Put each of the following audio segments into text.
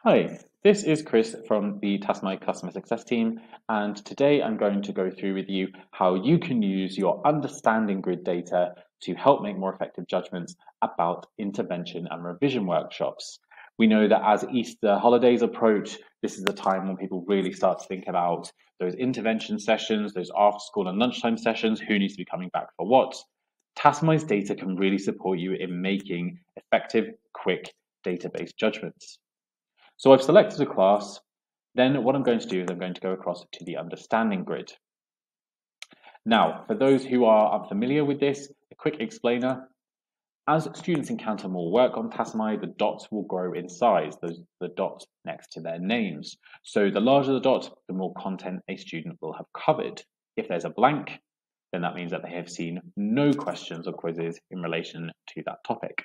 Hi, this is Chris from the Tassomai Customer Success team, and today I'm going to go through with you how you can use your understanding grid data to help make more effective judgments about intervention and revision workshops. We know that as Easter holidays approach, this is the time when people really start to think about those intervention sessions, those after school and lunchtime sessions, who needs to be coming back for what. Tassomai's data can really support you in making effective, quick database judgments. So I've selected a class. Then what I'm going to do is I'm going to go across to the understanding grid. Now, for those who are unfamiliar with this, a quick explainer. As students encounter more work on Tassomai, the dots will grow in size, the dots next to their names. So the larger the dot, the more content a student will have covered. If there's a blank, then that means that they have seen no questions or quizzes in relation to that topic.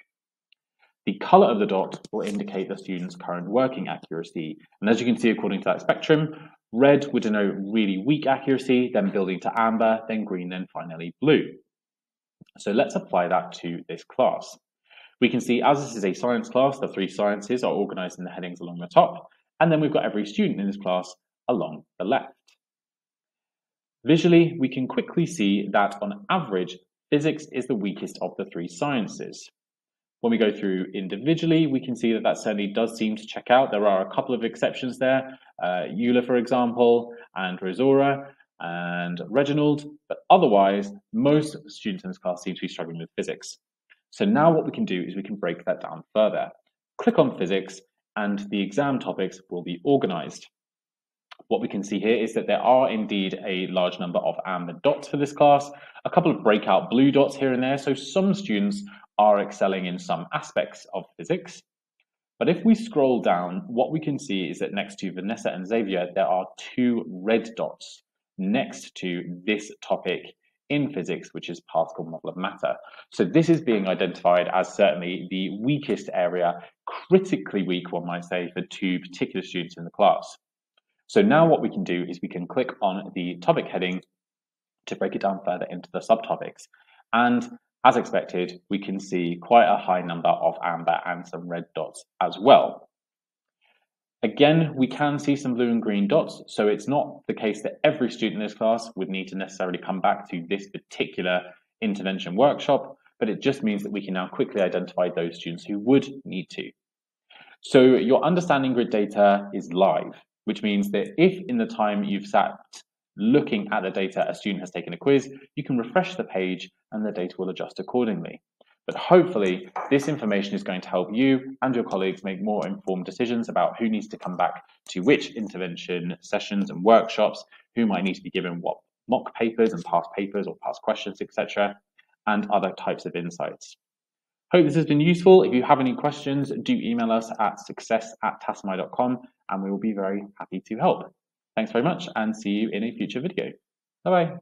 The color of the dot will indicate the student's current working accuracy. And as you can see, according to that spectrum, red would denote really weak accuracy, then building to amber, then green, then finally blue. So let's apply that to this class. We can see as this is a science class, the three sciences are organized in the headings along the top, and then we've got every student in this class along the left. Visually, we can quickly see that on average, physics is the weakest of the three sciences. When we go through individually, we can see that that certainly does seem to check out. There are a couple of exceptions there, Eula, for example, and Rosora and Reginald, but otherwise, most students in this class seem to be struggling with physics. So now what we can do is we can break that down further. Click on physics and the exam topics will be organized. What we can see here is that there are indeed a large number of amber dots for this class, a couple of breakout blue dots here and there, so some students are excelling in some aspects of physics. But if we scroll down, what we can see is that next to Vanessa and Xavier, there are two red dots next to this topic in physics, which is particle model of matter. So this is being identified as certainly the weakest area, critically weak, one might say, for two particular students in the class. So now what we can do is we can click on the topic heading to break it down further into the subtopics. And as expected, we can see quite a high number of amber and some red dots as well. Again, we can see some blue and green dots, so it's not the case that every student in this class would need to necessarily come back to this particular intervention workshop, but it just means that we can now quickly identify those students who would need to. So your understanding grid data is live, which means that if in the time you've sat looking at the data a student has taken a quiz, you can refresh the page and the data will adjust accordingly. But hopefully this information is going to help you and your colleagues make more informed decisions about who needs to come back to which intervention sessions and workshops, who might need to be given what mock papers and past papers or past questions, etc., and other types of insights. Hope this has been useful. If you have any questions, do email us at success@tassomai.com and we will be very happy to help. Thanks very much and see you in a future video. Bye-bye.